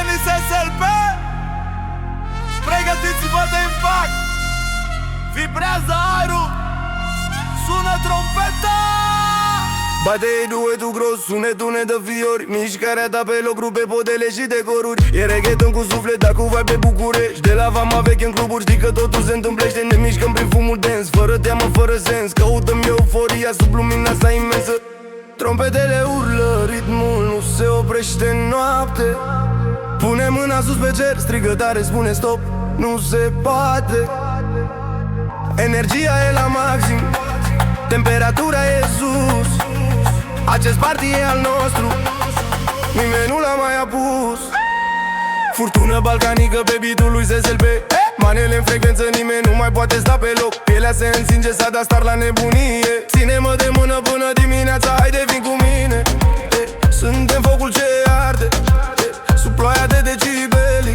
Denis SLP. Pregătiți-vă de impact. Vibrează aerul, sună trompeta. Bate duetul gros, sunetul ne dă fiori. Mișcarea ta pe loc rupe podele și decoruri. E reggaeton cu suflet, dar cu vibe de București. De la Vama veche în cluburi, știi că totul se întâmplește. Ne mișcăm prin fumul dens, fără teamă, fără sens. Căutăm euforia sub lumina asta imensă. Trompetele urlă, ritmul nu se oprește în noapte. Pune mâna sus pe cer, strigă tare, spune stop, nu se poate. Energia e la maxim, temperatura e sus. Acest party e al nostru, nimeni nu l-a mai apus. Furtună balcanică pe beat-ul lui SLP. Manele în frecvență, nimeni nu mai poate sta pe loc. Pielea se însinge, s-a dat star la nebunie. Ține-mă de mână până dimineața, haide vin cu mine. Suntem focul ce arde, sub ploaia de decibeli.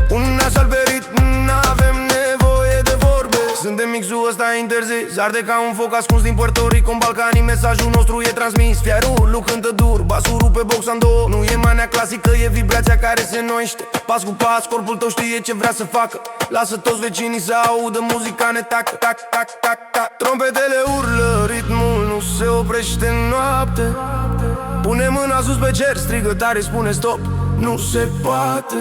Un așa pe ritm, n-avem nevoie de vorbe. Suntem mixul ăsta interzis, arde ca un foc ascuns din Puerto Rico în Balcanii. Mesajul nostru e transmis, fierul lu cântă dur, basul rupe boxa în două. Nu e manea clasică, e vibrația care se noiește. Pas cu pas, corpul tău știe ce vrea să facă. Lasă toți vecinii să audă muzica, ne tac, tac, tac, tac, tac. Trompetele urlă, ritmul nu se oprește în noapte. Pune mâna sus pe cer, strigă tare, spune stop, nu se poate.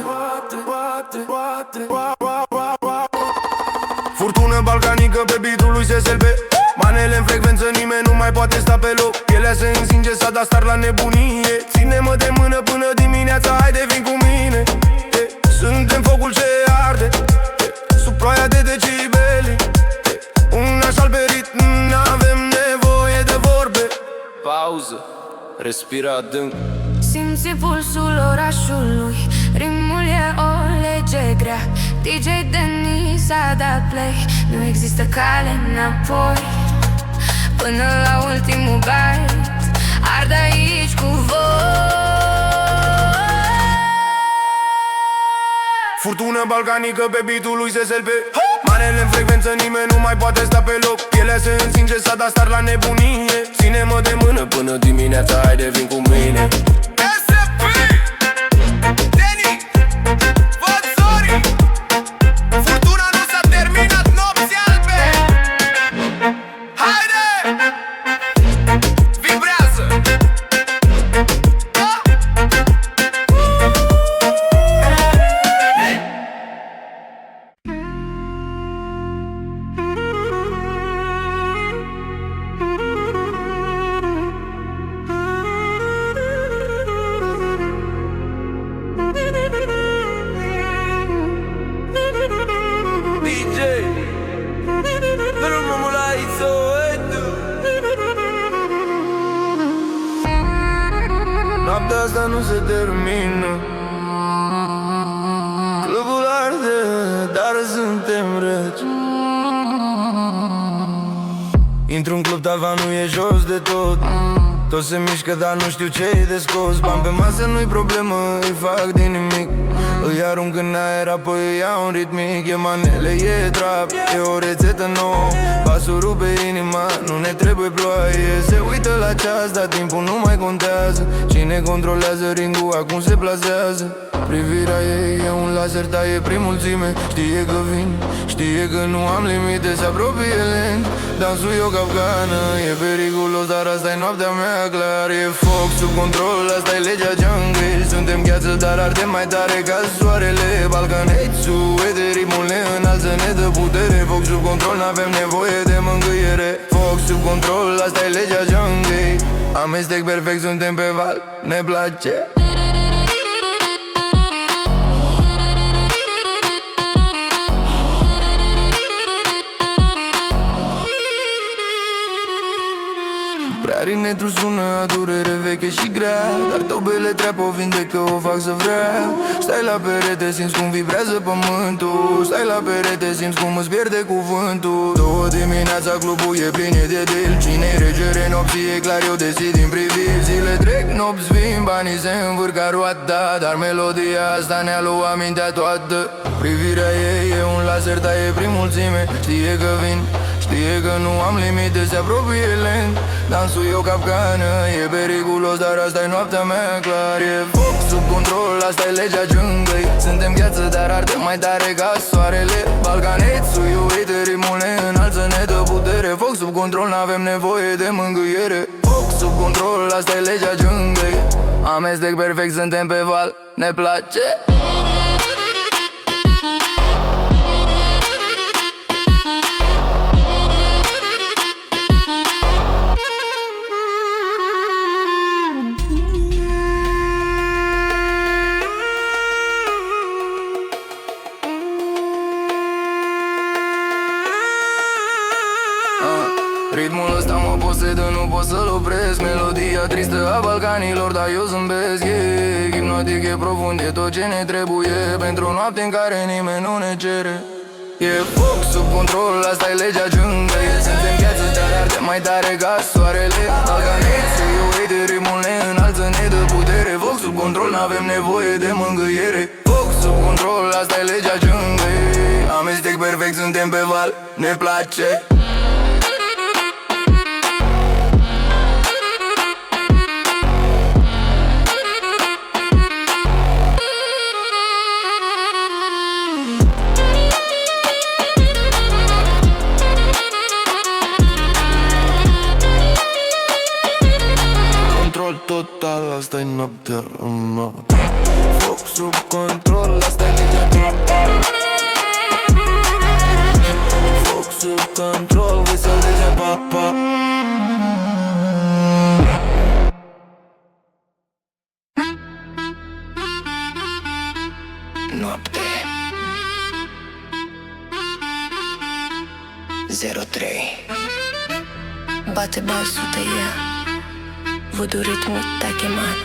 Furtună balcanică pe beat-ul lui SLP. Manele în frecvență, nimeni nu mai poate sta pe loc. Pielea se însinge, s-a dat star la nebunie. Ține-mă de mână până dimineața, haide vin cu mine. Suntem focul ce arde, sub ploaia de decibeli. Un așa pe ritm, n-avem nevoie de vorbe. Pauză, respira adânc. Simți pulsul orașului, ritmul e o lege grea. DJ Denis a dat play, nu există cale înapoi. Până la ultimul byte, ard aici cu voi. Furtună balcanică pe beat-ul lui SLP. Manele în frecvență, nimeni nu mai poate sta pe loc. Pielea se însinge, s-a dat star la nebunie. Ține-mă de mână până dimineața, haide vin cu mine. SLP, Denis, Văzori. Furtuna nu s-a terminat, nopți albe. Haide, vibrează. Noaptea asta nu se termină, clubul arde, dar suntem reci. Intru în club, tavanul e jos de tot. Tot se mișcă, dar nu știu ce-i de scos. Bani pe masă nu-i problemă, îi fac din nimic. Îi arunc în aer, apoi îi iau un ritmic. E manele, e trap, e o rețetă nouă. Basul rupe inima, nu ne trebuie ploaie. Se uită la ceas, dar timpul nu mai contează. Cine controlează ringul, acum se plasează. Privirea ei e un laser, dar e prin mulțime. Știe că vin, știe că nu am limite. Se apropie lent, dansul e o capcană. E periculos, dar asta-i noaptea mea, clar. E foc sub control, asta-i legea jungle. Suntem gheață, dar ardem mai tare ca soarele. Balcanețul, de ritmul ne înalță, ne dă putere. Foc sub control, n-avem nevoie de mângâiere. Foc sub control, asta-i legea jungle. Amestec perfect, suntem pe val, ne place. Clarinetru sună a durere veche și grea, dar tobele treapă o vindecă, o fac să vrea. Stai la perete, simți cum vibrează pământul. Stai la perete, simți cum îți pierde cuvântul. 2 dimineața, clubul e plin de deal. Cine-i regere nopții, e clar, eu decid din priviri. Zile trec, nopți vin, banii se învârcă roata, dar melodia asta ne-a luat mintea toată. Privirea ei e un laser, dar e prin mulțime. Știe că vin, știe că nu am limite, se apropie lent. Dansul e o capcană, e pericul periculos, dar asta-i noaptea mea, clar. E foc sub control, asta-i legea junglei. Suntem gheață, dar ardem mai tare ca soarele. Balcanețul, eu uite, ritmul ne înalță, ne dă putere. Foc sub control, n-avem nevoie de mângâiere. Foc sub control, asta-i legea junglei. Amestec perfect, suntem pe val, ne place. Ritmul ăsta mă posedă, nu pot să-l opresc. Melodia tristă a balcanilor, dar eu zâmbesc. E hipnotic, e profund, e tot ce ne trebuie pentru o noapte în care nimeni nu ne cere. E foc sub control, asta-i legea junglei. Suntem gheață, dar ardem mai tare ca soarele. Balcanețul, eu uite, ritmul ne înalță, ne dă putere. Foc sub control, n-avem nevoie de mângâiere. Foc sub control, asta-i legea junglei. Amestec perfect, suntem pe val, ne place. Total, asta-i noaptea mea. Foc sub control, asta-i legea. Foc sub control, voi să-l legea, papa. Noapte 03. Bate basul, te ia Voodoo ritmul te-a chemat.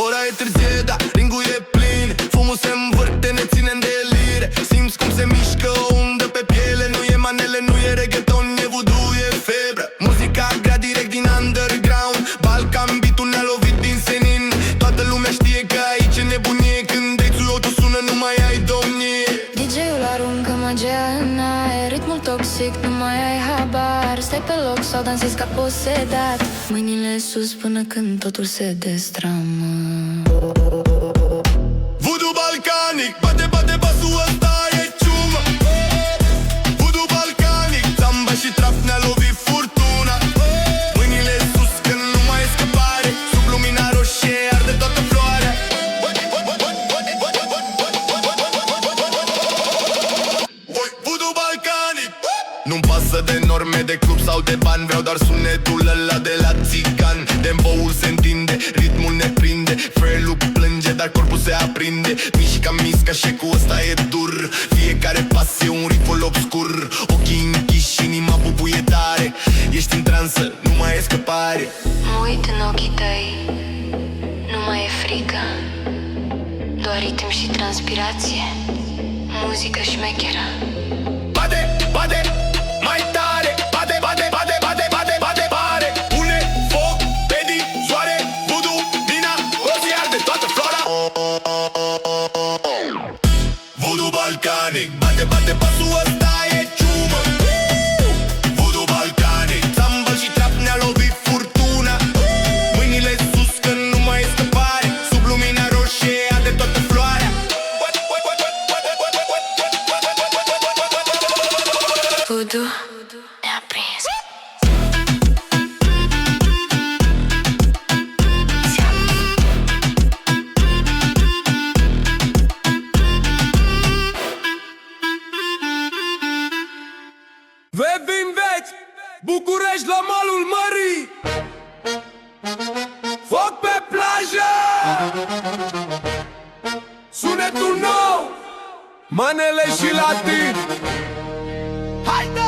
Ora e târzie, da, ringul e plin. Fumul se învârte, ne ține în delire. Simți cum se mișcă o undă pe piele. Nu e manele, nu e reggaeton, e voodoo, e febră. Muzica grea direct din underground. Balkan beat-ul ne-a lovit din senin. Toată lumea știe că aici e nebunie. Când deițul o sună, nu mai ai domnie. DJ-ul aruncă magia în aer, ritmul toxic, nu mai ai habar. Stai pe loc sau dansezi ca posedat, mâinile sus până când totul se destramă. Voodoo balcanic, bate, bate basul ăsta e ciumă. Voodoo balcanic, samba și trap ne-a lovit furtuna. Mâinile sus că nu mai e scăpare, sub lumina roșie arde toată floarea. Voodoo balcanic. Nu-mi pasă de norme, de club sau de bani. Vreau doar sunetul ăla de la țigan. Demboul se întinde, ritmul ne prinde. Frelul plânge, dar corpul se aprinde. Mișca, misca, șecul ăsta e dur. Fiecare pas e un rifle obscur. Ochii închiși, inima bubuie tare. Ești în transă, nu mai e scăpare. Mă uit în ochii tăi, nu mai e frică, doar ritm și transpirație, muzică șmecheră. Bate, bate, mai tare. Bate, bate, bate, bate, bate, bate, pare. Pune foc pe din soare. Voodoo, Dina, o zi arde toată flora. Voodoo balcanic, bate, bate, pasul ăsta e ciumă. Voodoo balcanic, samba și trap ne-a lovit furtuna. Mâinile sus că nu mai e scăpare, sub lumina roșie arde toată floarea. Voodoo ne-a prins. Vevin veți, București la malul mării. Foc pe plajă. Sunetul nou, manele și latin. Haide!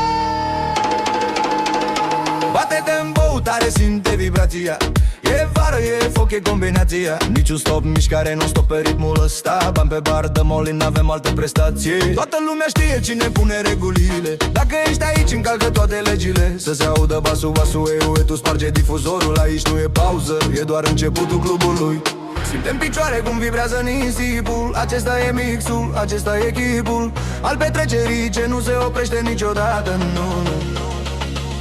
Bate-te în băutare, simte vibrația. E vară, e foc, e combinația. Niciun stop, mișcare non-stop pe ritmul ăsta. Bani pe bar, dăm all-in, n-avem alte prestații. Toată lumea știe cine pune regulile. Dacă ești aici, încalcă toate legile. Să se audă basul, basul, e, tu sparge difuzorul. Aici nu e pauză, e doar începutul clubului. Simtem picioare cum vibrează nisipul. Acesta e mixul, acesta e chipul al petrecerii ce nu se oprește niciodată, nu, nu.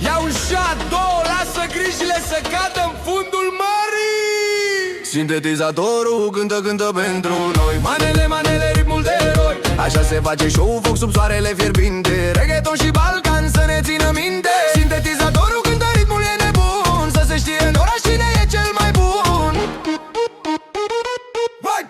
Ia un shot, două, lasă grijile să cadă în fundul mării. Sintetizatorul cântă pentru noi. Manele, ritmul de eroi. Așa se face show, foc sub soarele fierbinte. Reggaeton și balcan să ne țină minte. Sintetizatorul cântă, ritmul e nebun. Să se știe în oraș cine e cel mai bun. Vai.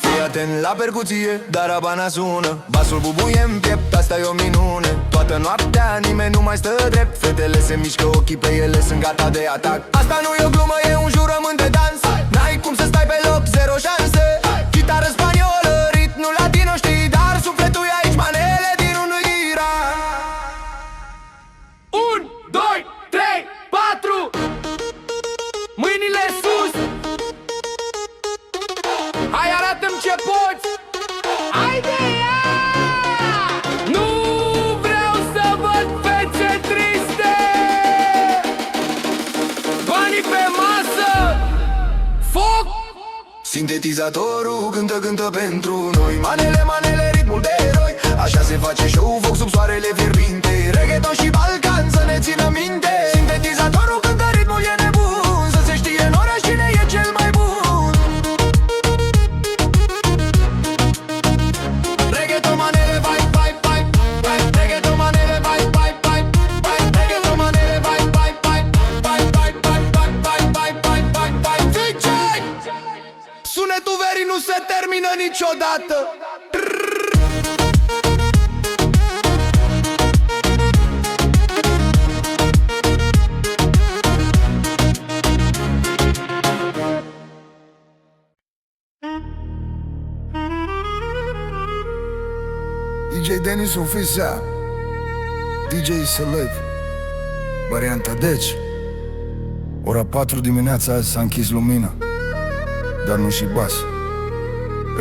Fii atent la percuție, dar abana sună. Basul bubuie în piept, asta e o minune. Toată noaptea nimeni nu mai stă drept. Fetele se mișcă, ochii pe ele sunt gata de atac. Asta nu e o glumă, e un jurământ de dans. N-ai cum să stai pe loc, zero șanse. Chitară spaniolă, ritmul latino știi, dar sufletul e aici, manele din un Iran. 1, 2, 3, 4. Mâinile sus. Hai, arată-mi ce poți. Haide, ia! Nu vreau să văd fețe triste. Banii pe masă. Foc! Sintetizatorul cântă pentru noi. Manele, ritmul de eroi. Așa se face show, foc sub soarele fierbinte. Reggaeton și balcan să ne țină minte. Sintetizatorul cântă, ritmul e nebun. Să se știe în oraș cine e cel mai bun. Reggaeton, manele, vai. Reggaeton, manele, vai. Reggaeton, manele, vai. DJ! Sunetul verii nu se termină niciodată. DJ Denis Oficial, DJ Celeb, varianta deci. Ora 4 dimineața azi s-a închis lumina, dar nu și bas.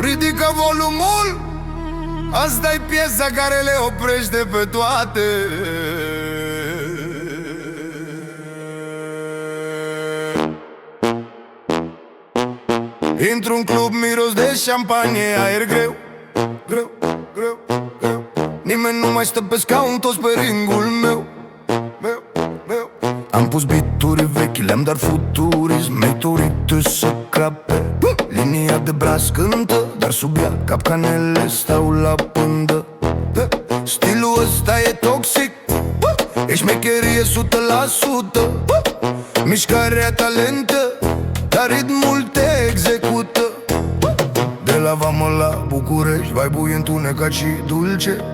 Ridică volumul. Asta-i piesa care le oprește pe toate. Intr-un club, miros de șampanie, aer greu. Nimeni nu mai stă pe scaun, toți pe ringul meu. Am pus bituri vechi, le-am dat futurism, meteorite să crape. Linia de braț cântă, dar sub ea capcanele stau la pândă. Stilul ăsta e toxic, e șmecherie 100%. Mișcarea talentă, dar ritmul te execută. De la Vamă la București, vibe-ul e întunecat și dulce.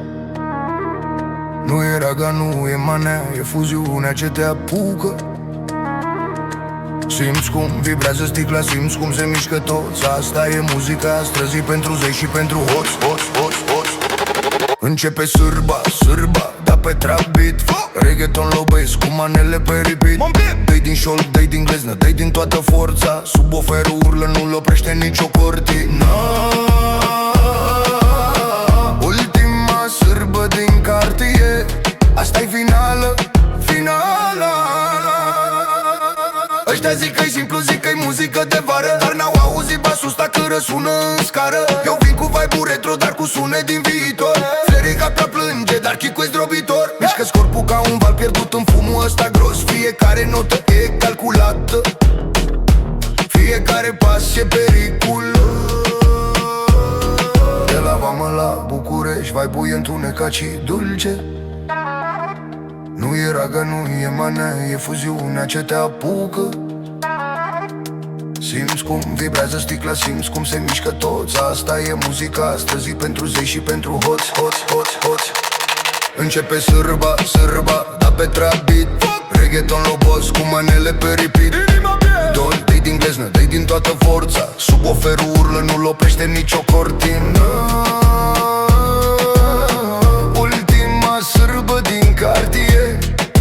Nu e raga, nu e manea, e fuziunea ce te apucă. Simți cum vibrează sticla, simți cum se mișcă toți. Asta e muzica străzii pentru zei și pentru hoți. Începe sârba, da pe trap beat. Reggaeton lobesc cu manele pe repeat. Dă-i din șold, dă-i din gleznă, dă-i din toată forța. Sub oferul urlă, nu-l oprește nicio cortină. Ultima sârbă din cartier, asta-i finala. Ăștia zic că-i simplu, zic că-i muzică de vară, dar n-au auzit basul ăsta că răsună în scară. Eu vin cu vibe-ul retro, dar cu sunet din viitor. Flerica prea plânge, dar chicul-i zdrobitor. Mișcă-ți corpul ca un val pierdut în fumul ăsta gros. Fiecare notă e calculată, fiecare pas e periculos. De la Vamă la București, vibe-ul e întunecat și dulce. Nu e raga, nu e manea, e fuziunea ce te apucă. Simți cum vibrează sticla, simți cum se mișcă toți. Asta e muzica străzii pentru zei și pentru hoți. Începe sârba, da pe trap beat. Reggaeton lobos cu manele pe repeat. Dă-i din gleznă, dă-i din toată forța. Sub oferul urlă, nu-l oprește nicio cortină. Ultima sârbă din cartier,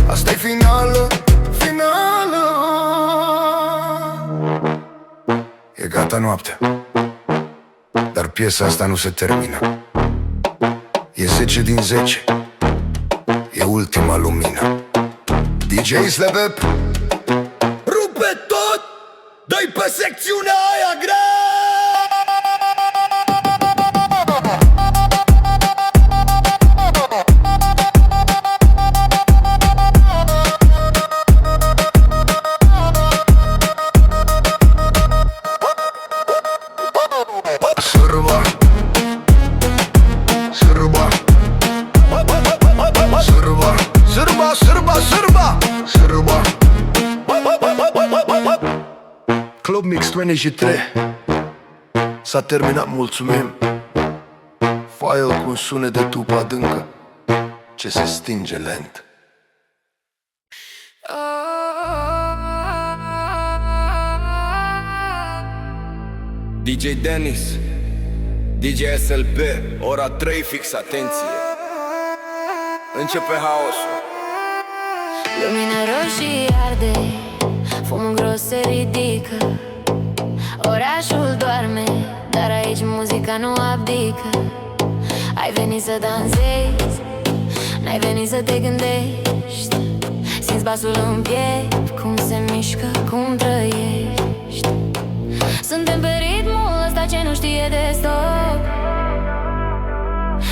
asta-i finală. E gata noaptea, dar piesa asta nu se termină. E 10 din 10, e ultima lumină. DJ Slebep, rupe tot, dă-i secțiunea aia grea. Sârba Club Mix 23. S-a terminat, mulțumim. File cu un sunet de tupă adâncă ce se stinge lent. DJ Dennis, DJ SLP, ora 3 fix, atenție. Începe haosul. Lumina roșie arde, fumul gros se ridică. Orașul doarme, dar aici muzica nu abdică. Ai venit să dansezi, n-ai venit să te gândești. Simți basul în piept, cum se mișcă, cum trăiești. Suntem pe ritmul ăsta ce nu știe de stop.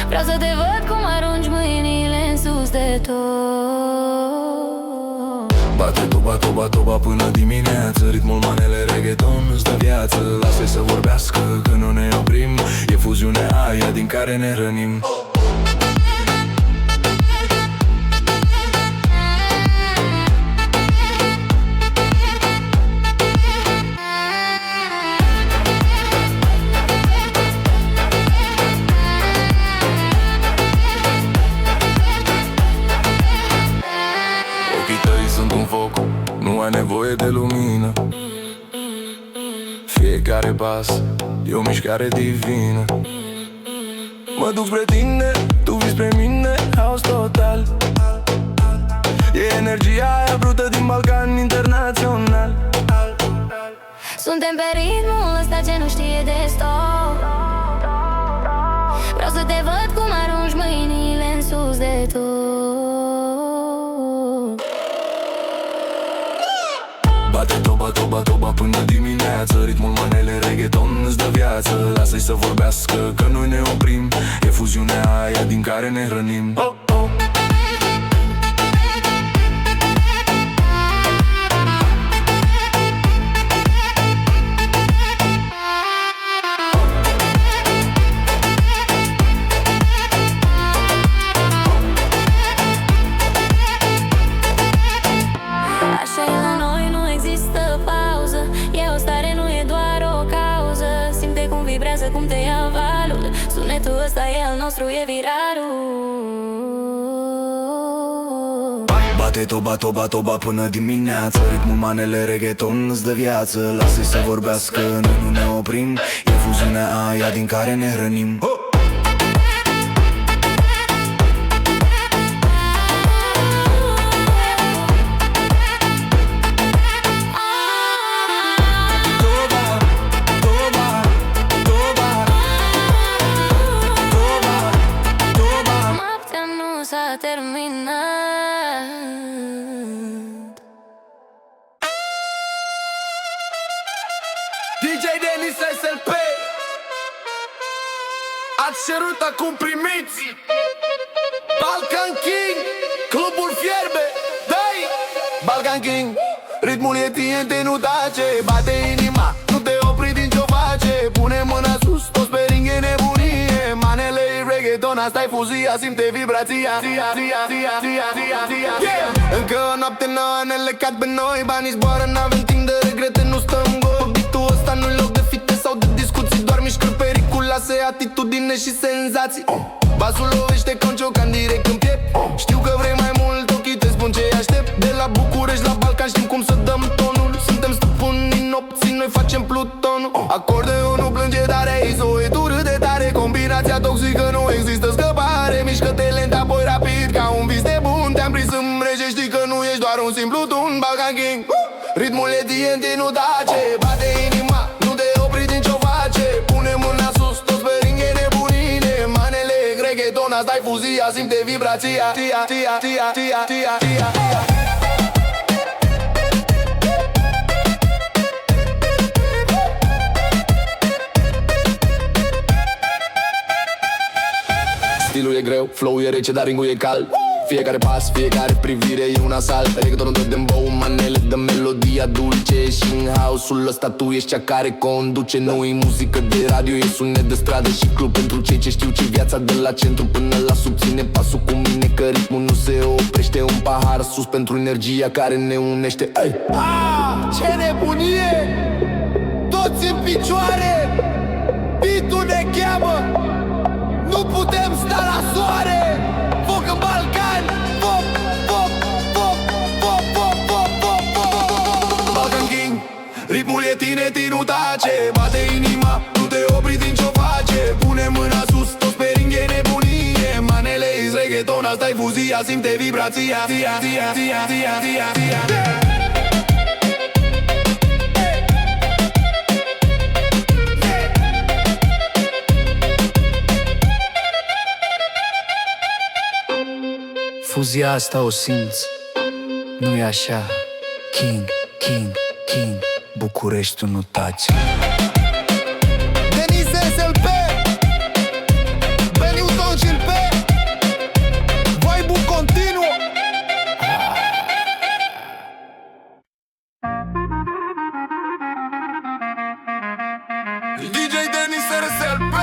Vreau să te văd cum arunci mâinile în sus de tot. Bate toba, toba, toba până dimineață. Ritmul manele reggaeton îți dă viață. Lasă-i să vorbească că nu ne oprim. E fuziunea aia din care ne rănim. Nu ai nevoie de lumină. Fiecare pas e o mișcare divină. Mă duc spre tine, tu vii spre mine. Haos total. E energia aia brută din Balcan internațional. Suntem pe ritmul ăsta ce nu știe de stop. Vreau să te văd cum arunci mâinile în sus de tot. Bate toba, toba, toba până dimineață. Ritmul manele reggaeton îți dă viață. Lasă-i să vorbească că noi ne oprim. E fuziunea aia din care ne hrănim. Oh, oh. Așa e la noi, nu există pauză. E o stare, nu e doar o cauză. Simte cum vibrează, cum te ia valul. Sunetul ăsta e al nostru, e viralul. Bate toba, toba, toba până dimineață. Ritmul manele reggaeton îți dă viață. Lasă-i să vorbească, noi nu ne oprim. E fuziunea aia din care ne hrănim. Noaptea nu s-a terminat. DJ Dennis SLP. Ați cerut, acum primiți. Balkan King, clubul fierbe. Dai! Balkan King, ritmul e TNT, nu tace. Bate inima, nu te opri din ce-o face. Pune mâna sus, toți pe ring e nebunie. Manele e reggaeton, asta-i fuzia. Simte vibrația. Încă o noapte nouă ne lecat pe noi. Banii zboară, n-avem timp de regrete, nu stăm gol. Beatul ăsta nu-i loc de fite sau de discuții. Doar mișcări periculoase, atitudine și senzații. Basul lovește ca un ciocan direct în piept. Știu că vrei mai mult, ochii te spun ce aștept. De la București la Balcan știm cum să dăm tonul. Suntem stăpânii nopții, noi facem Plutonul. Acordeonul plânge tare, ISO e dură de tare. Combinația toxică, nu există scăpare. Mișcă-te lent, apoi rapid, ca un vis de bun. Te-am prins în mreje, știi că nu ești doar un simplu tun. Balkan King, ritmul e TNT, nu tace. Bate inima, nu te opri din ce-o face. Pune mâna sus, toți pe ring e nebunine. Manele reggaeton, asta-i fuzia. Simte vibrația. stilul e greu, flow e rece, dar ringul e cald. Fiecare pas, fiecare privire e un asalt. Reggaetonul dă dembow, manele dă melodia dulce. Și în house-ul ăsta tu ești cea care conduce. Nu-i muzică de radio, e sunet de stradă și club. Pentru cei ce știu ce viața de la centru până la sub. Ține pasul cu mine că ritmul nu se oprește. Un pahar sus pentru energia care ne unește. Ai! Ce nebunie! Toți în picioare! Beat-ul ne cheamă! Nu putem sta la soare! Foc în Balcan! Foc, foc, foc, foc, foc, foc, foc, foc. Balkan King, ritmul e tine, nu tace. Bate inima, nu te opri din ce-o face. Pune mâna sus, toți pe ring e nebunie. Manele-i reggaeton, asta-i fuzia. Simte vibrația, tia, tia, tia, tia, tia, tia. Fuzia asta o simți, nu-i așa? King, King, King, Bucureștiul nu taci. Denis SLP, Benewton Gilpe, vibe-ul continuă. DJ Denis SLP,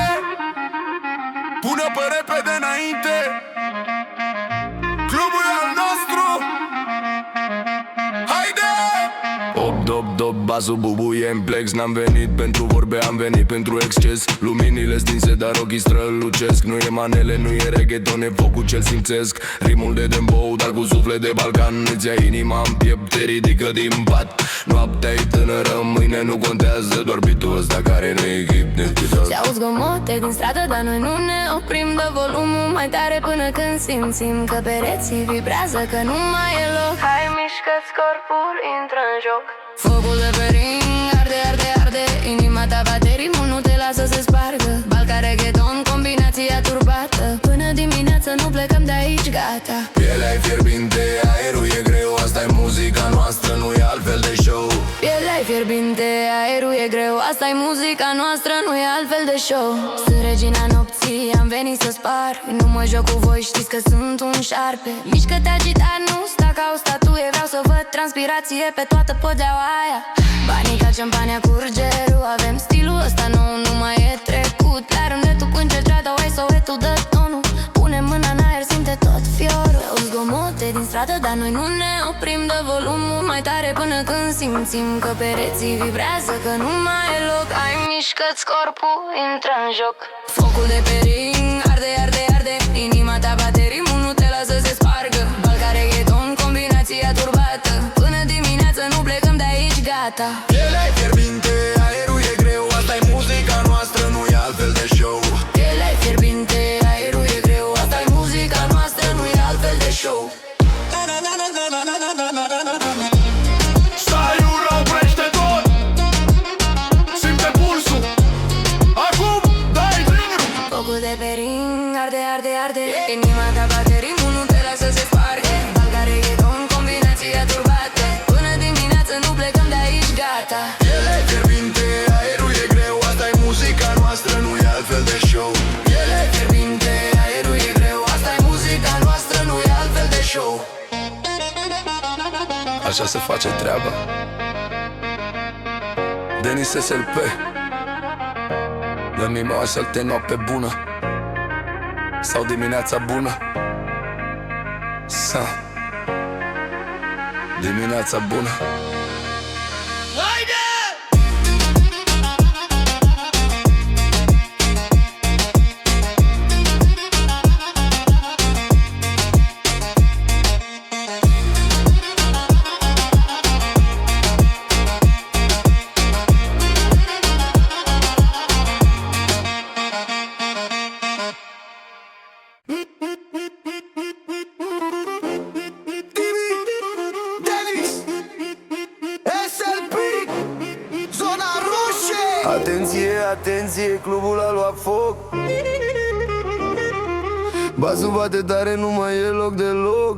pune pe repede înainte. Clubul e al nostru. Haide! Dop, basul bubuie în plex. N-am venit pentru vorbe, am venit pentru exces. Luminile stinse, dar ochii strălucesc. Nu e manele, nu e reggaeton, e focul ce-l simțesc. Rimul de dembow, dar cu suflet de Balcan. Îți ia inima în piept, te ridică din pat. Noaptea-i tânără, mâine nu contează. Doar beat-ul ăsta care nu-i hipnotizat. Se auzi zgomote din stradă, dar noi nu ne oprim. Dă volumul mai tare până când simțim că pereții vibrează, că nu mai e loc. Hai, mișcă-ți corpul, intră în joc. Focul de pe ring arde, arde, arde. Inima ta bate, ritmul nu te lasă să spargă. Balcan, reggaeton, combinația turbată. Până dimineață nu plecăm de aici, gata. Pielea-i fierbinte, aerul e greu. Asta-i muzica noastră, nu e altfel de show. Pielea-i fierbinte, aerul e greu. Asta-i muzica noastră, nu e altfel de show. Sunt regina nopții, am venit să spar. Nu mă joc cu voi, știți că sunt un șarpe. Mișcă-te agitat, nu sta ca o statuie. Vreau să văd transpirație pe toată podeaua aia. Banii ca șampania curge, avem stilul ăsta nou, nu mai e trecut. La rânetul când ce strada, oi Sowetul dă tonul. Pune mâna în aer, simte tot fiorul. Au zgomote din stradă, dar noi nu ne oprim. Dă volumul mai tare până când simțim că pereții vibrează, că nu mai e loc. Hai, mișcă-ți corpul, intră în joc. Focul de pe ring arde, arde, arde. Inima ta bate, ritmul nu te lasă să se spargă. Balcan, reggaeton, combinația turbată. Până dimineață nu plecăm de aici, gata. Pielea-i fierbinte, aerul e greu. Asta-i muzica noastră, nu e altfel de show. Pielea-i fierbinte, aerul e greu. Asta-i muzica noastră, nu e altfel de show. Stai, ura, oprește tot. Simte pulsul. Acum, dai drumul. Focul de pe ring arde, arde, arde. Inima ta bate, ritmul nu te lasă să se sparge. Balcan, reggaeton, combinația turbată. Până dimineață nu plecăm de aici, gata. Pielea-i fierbinte, aerul e greu. Asta-i muzica noastră, nu e altfel de show. Pielea-i fierbinte, aerul e greu. Asta-i muzica noastră, nu e altfel de show. Așa se face treaba. Denis SLP, dă-mi mă să-te noapte bună sau dimineața bună. Sau dimineața bună. Atenție, atenție, clubul a luat foc. Basul bate tare, nu mai e loc deloc.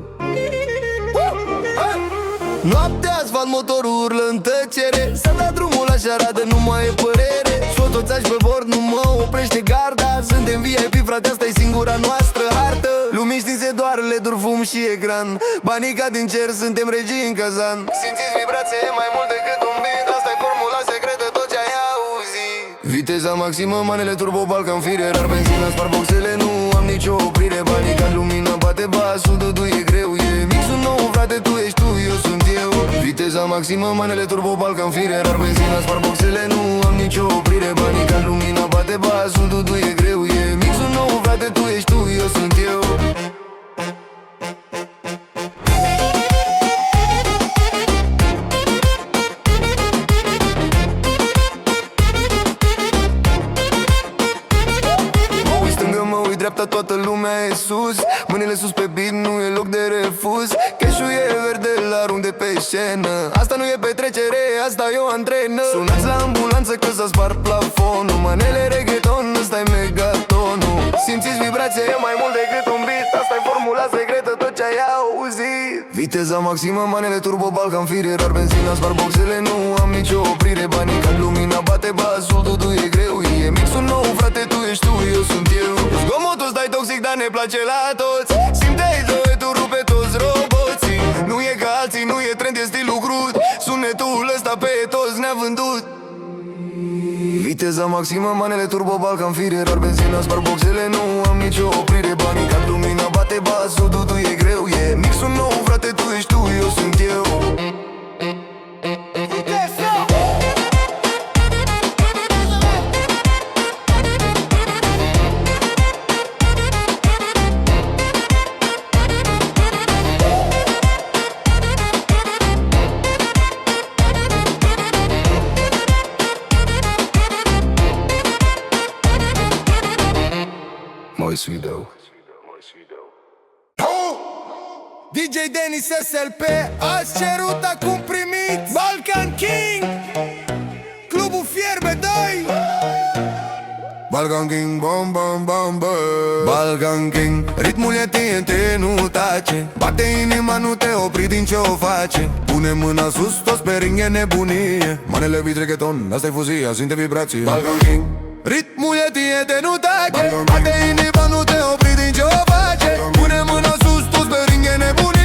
Noaptea, asfalt, motorul urlă în tăcere. S-a dat drumul la șaradă, nu mai e părere. toți aș pe bord, nu mă oprește garda. Suntem VIP, frate, asta-i singura noastră hartă. Lumii stinse doar leduri, fum și ecran. Banii ca din cer, suntem regii în cazan. Simțiți vibrație mai mult decât un beat. Asta-i formula secretă, tot ce ai auzit. Viteza maximă, manele turbo, Balkan Fire. Rar benzina, spar boxele, nu am nicio oprire. Banii ca lumina, bate basul, dă e greu. E mixul nou, frate, tu ești tu, eu sunt eu. Viteza maximă, manele turbo, Balkan Fire. Rar benzina, spar boxele, nu am nicio oprire. Banii ca lumina, bate basul, dă e greu. E mixul nou, frate, tu ești tu, eu sunt eu. Dreapta, toată lumea e sus. Mâinile sus pe beat, nu e loc de refuz. Cash-ul e verde, l-arunc de pe scenă. Asta nu e petrecere, asta e o antrenă. Sunați la ambulanță că s-a spart plafonul. Manele reggaeton, ăsta-i megatonul. Simțiți vibrația, e mai mult decât un beat. Asta-i formula secretă, tot ce ai auzit. Viteza maximă, manele turbo, Balkan Fire. Rar benzina, spar boxele, nu am nicio oprire. Banii ca lumina, bate basul, totul e greu. E mixul nou, frate, tu ești tu, eu sunt eu. Zgomotul stai toxic, dar ne place la toți. Simte-i zoetul, rupe toți roboții. Nu e ca alții, nu e trend, e stilul crud. Sunetul ăsta pe toți ne-a vândut. Viteza maximă, manele turbo, Balkan Fire. Rar benzina, spar boxele, nu am nicio oprire. Banii ca lumina, bate basul, totul e greu. E mixul nou, frate, tu ești tu, eu sunt eu. DJ Dennis SLP, ați cerut, acum primiți Balkan King, Clubul Fierbe 2. Balkan King, bam bam bam bam. Balkan King, ritmul e TNT, nu tace. Bate inima, nu te opri din ce o face. Pune mâna sus, toți pe ring, e nebunie. Manele beat reggaeton, asta-i fuzia, simte vibrație. Balkan King, ritmul e TNT, nu tace. Bate inima, nu te opri din ce o face. Pune mâna sus, toți pe ring, e nebunie.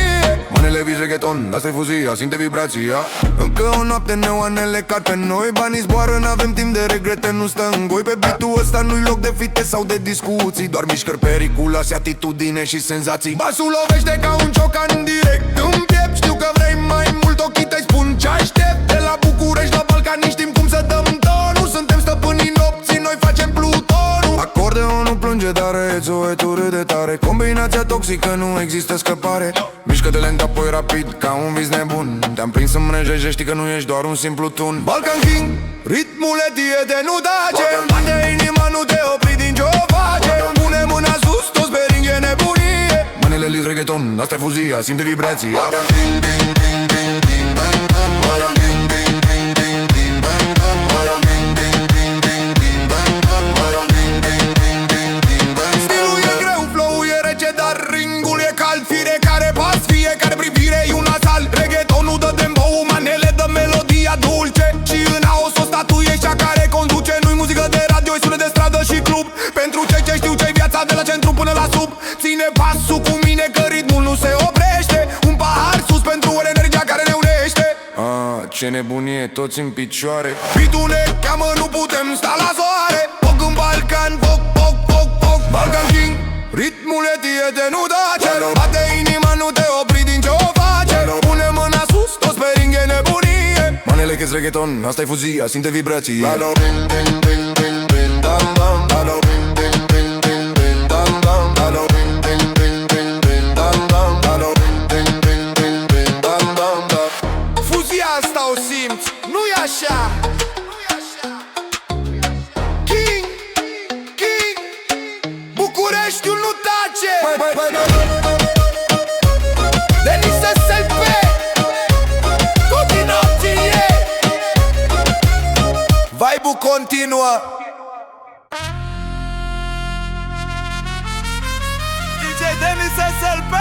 Manele beat reggaeton, asta-i fuzia, simte vibrația. Încă o noapte, neoanele cad pe noi. Banii zboară, n-avem timp de regrete, nu stă în goi. Pe beat-ul ăsta nu-i loc de fite sau de discuții. Doar mișcări periculoase, atitudine și senzații. Basul lovește ca un ciocan în direct în piept. Știu că vrei mai mult, ochii tăi spun ce aștept. De la București la Balcani știm cum să dăm tonul. Suntem stăpânii nopții, noi facem Plutonul. Acordeonul plânge, dar zoetul râde tare. Combinația toxică, nu există scăpare. Mișcă-te lent, apoi rapid, ca un vis nebun. Te-am prins în mrejeje, știi că nu ești doar un simplu tun. Balkan King, ritmul e diete, nu tace. Bate inima, nu te opri din ce-o face. Pune mâna sus, toți pe ring, e nebunie. Manele lit reggaeton, asta-i fuzia, simte vibrații. Balkan King, ding, ding, ding, ding, bang, bang. Balkan King, ding, ding, ding, ding, bang, bang. Balkan King, ding, ding, ding, ding, bang, bang. Balkan King, ding, ding, ding, ding, bang. Stilul e greu, flow-ul e rece, dar ringul e cald. Fiecare pas, fiecare privire e un asal. Reggaetonul dă dembow, manele dă melodia dulce. Și în aos o statuie cea care conduce. Nu-i muzică de radio, e sunet de stradă și club. Pentru cei ce știu ce-i viața de la centru până la sub. Ține pasul cu mine că ritmul nu se oprește. Un pahar sus pentru energia care ne unește. Ce nebunie, toți în picioare. Beat-ul ne cheamă, nu putem sta la soare. Foc în Balcan, foc, foc, foc, foc. Balkan King, ritmul e diete, nu tace. Bate inima, nu te opri din ce o face. Pune mâna sus, toți pe ring, e nebunie. Manele că-s reggaeton, asta-i fuzia, simte vibrații. Fuzia asta o simți, nu-i așa? King, King, Bucureștiul nu tace. Dennis SLP, continuație. Vibe-ul continuă. DJ Dennis SLP,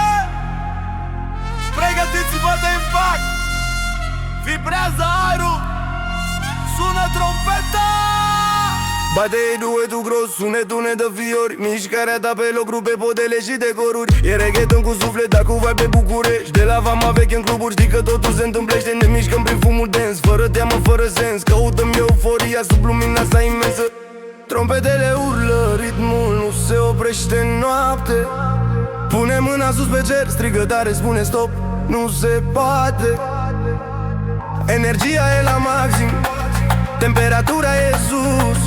pregătiți-vă de impact. Vibrează aerul, sună trompeta. Bate duetul gros, sunetul ne dă fiori. Mișcarea ta pe loc rupe podele și decoruri. E reggaeton cu suflet, dar cu vibe pe București. De la Vama veche în cluburi, știi că totul se întâmplește. Ne mișcăm prin fumul dens, fără teamă, fără sens. Căutăm euforia sub lumina asta imensă. Trompetele urlă, ritmul nu se oprește în noapte. Pune mâna sus pe cer, strigă tare, spune stop, nu se poate. Energia e la maxim, temperatura e sus.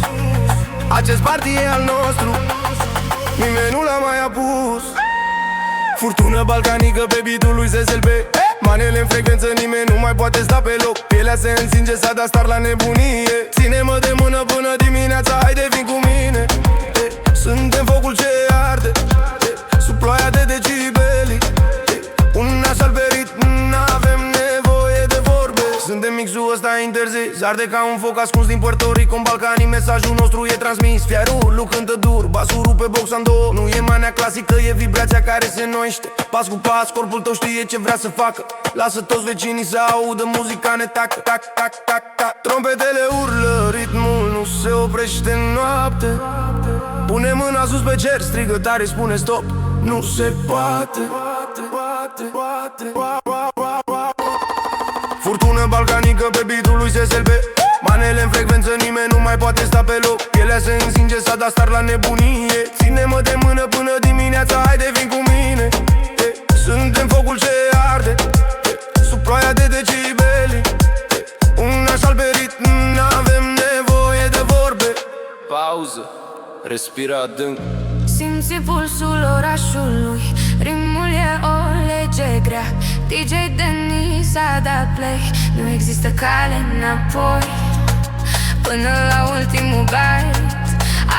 Acest party e al nostru, nimeni nu l-a mai apus. Furtună balcanică pe beat-ul lui ZSLB. Manele în frecvență, nimeni nu mai poate sta pe loc. Pielea se însinge, s-a dat star la nebunie. Ține-mă de mână până dimineața, haide vin cu mine. Suntem focul ce arde, sub ploaia de decibeli. Un așa pe ritm, n-avem nevoie de vorbe. Suntem mixul ăsta interzis, arde ca un foc ascuns din Puerto Rico în Balcanii. Mesajul nostru e transmis, fiarul lui cântă dur, basul rupe boxa în două. Nu e manea clasică, e vibrația care se noiește. Pas cu pas, corpul tău știe ce vrea să facă. Lasă toți vecinii să audă, muzica ne tacă, tac, tac, tac, tac. Trompetele urlă, ritmul nu se oprește în noapte. Pune mâna sus pe cer, strigă tare, spune stop, nu se poate. Furtună balcanică pe beat-ul lui ZSLB. Manele în frecvență, nimeni nu mai poate sta pe loc. Pielea se însinge, s-a dat star la nebunie. Ține-mă de mână până dimineața, haide vin cu mine. Suntem focul ce arde, sub ploaia de decibeli. Un așa pe ritm, n-avem nevoie de vorbe. Pauză, respiră adânc. Simți pulsul orașului, ritmul e o lege grea. DJ Denis a dat play, nu există cale înapoi. Până la ultimul bite,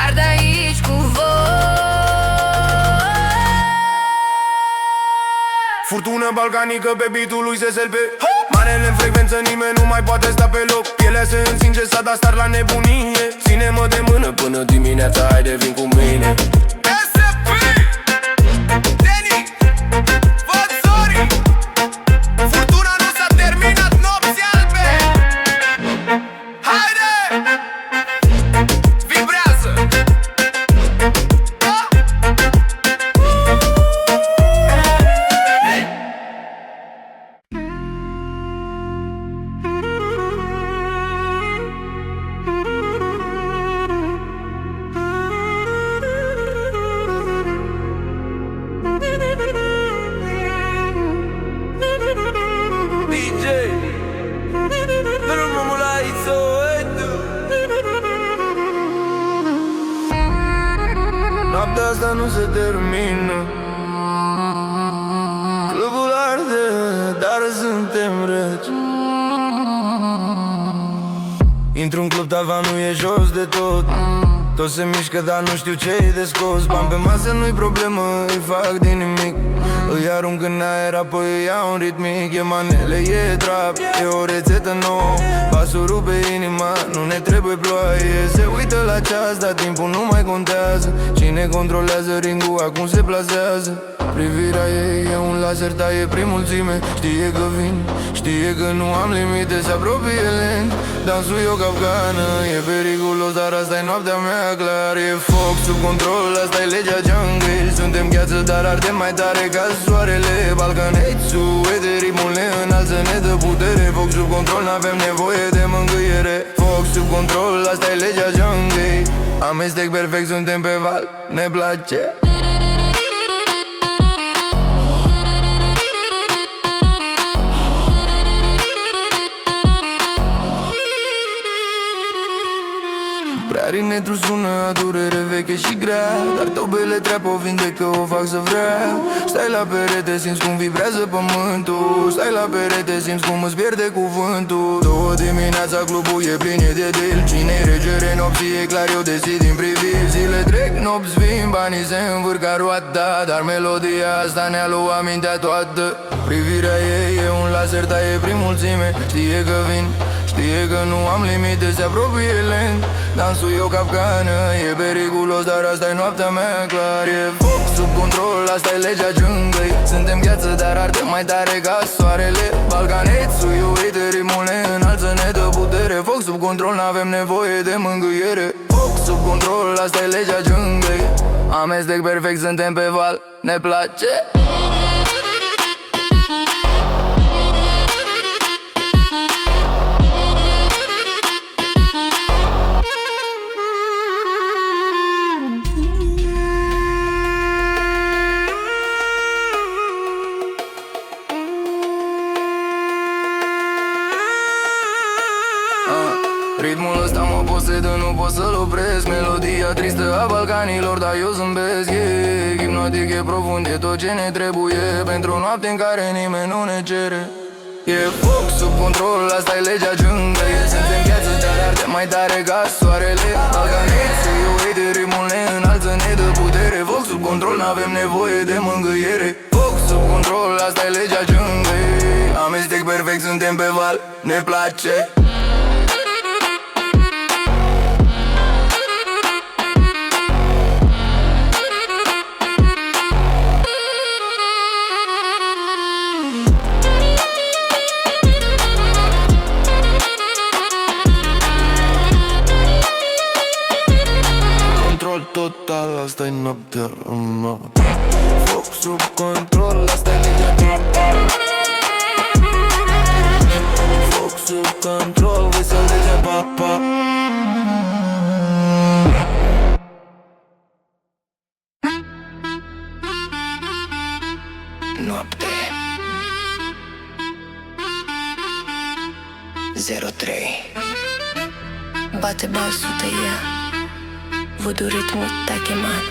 ard aici cu voi. Furtună balcanică pe beat-ul lui ZSLB. Manele în frecvență, nimeni nu mai poate sta pe loc. Pielea se însinge, s-a dat star la nebunie. Ține-mă de mână până dimineața, haide vin cu mine. SMP, Deni, Văzori. Furtuna nu s-a terminat, nopți albe. Haide, vibrează. DJ, pero como la hizo esto. Noaptea asta nu se termină. Clubul arde, dar suntem reci. Intru în club, tavanul e jos de tot. Tot se mișcă, dar nu știu ce-i de scos. Bani pe masă nu-i problemă, îi fac din nimic. Îi arunc în aer, apoi îi iau un ritmic. E manele, e trap, e o rețetă nouă. Basul rupe inima, nu ne trebuie ploaie. Se uită la ceas, dar timpul nu mai contează. Cine controlează ringul, acum se plasează. Privirea ei e un laser, taie prin mulțime. Știe că vin, știe că nu am limite. Se apropie lent, dansul e o capcană. E periculos, dar asta-i noaptea mea, clar. E foc sub control, asta-i legea jungle. Suntem gheață, dar ardem mai tare ca soarele. Balcanețul, de ritmul ne înalță, ne dă putere. Foc sub control, n-avem nevoie de mângâiere. Foc sub control, asta-i legea jungle. Amestec perfect, suntem pe val, ne place. Clarinetru sună a durere veche și grea, dar tobele treapă o vindecă, o fac să vrea. Stai la perete, simți cum vibrează pământul. Stai la perete, simți cum îți pierde cuvântul. 2 dimineața, clubul e plin de deal. Cine-i regere nopții, e clar, eu decid din priviri. Zile trec, nopți vin, banii se învârc ca roata, dar melodia asta ne-a luat mintea toată. Privirea ei e un laser, taie prin mulțime. Știe că vin, știe că nu am limite, se apropie lent. Dansul e o capcană, e periculos, dar asta-i noaptea mea, clar. E foc sub control, asta-i legea junglei. Suntem gheață, dar ardem mai tare ca soarele. Balcanețul, ritmul ne înalță, ne dă putere. Foc sub control, n-avem nevoie de mângâiere. Foc sub control, asta e legea junglei. Amestec perfect, suntem pe val, ne place. Ritmul ăsta mă posedă, nu pot să-l opresc. Melodia tristă a balcanilor, dar eu zâmbesc. E hipnotic, e profund, e tot ce ne trebuie pentru o noapte în care nimeni nu ne cere. E foc sub control, asta e legea junglei. Suntem gheață, dar arde mai tare ca soarele. Balcanițe, eu uite, ritmul ne înalță, ne dă putere. Foc sub control, n-avem nevoie de mângâiere. Foc sub control, asta e legea junglei. Amestec perfect, suntem pe val, ne place. Total, asta-i noaptea. Foc sub control, asta-i legea. Foc sub control, voi să-l legea, papa. Noapte 03. Bate basul, te ia. Văd ritmul te-a chemat.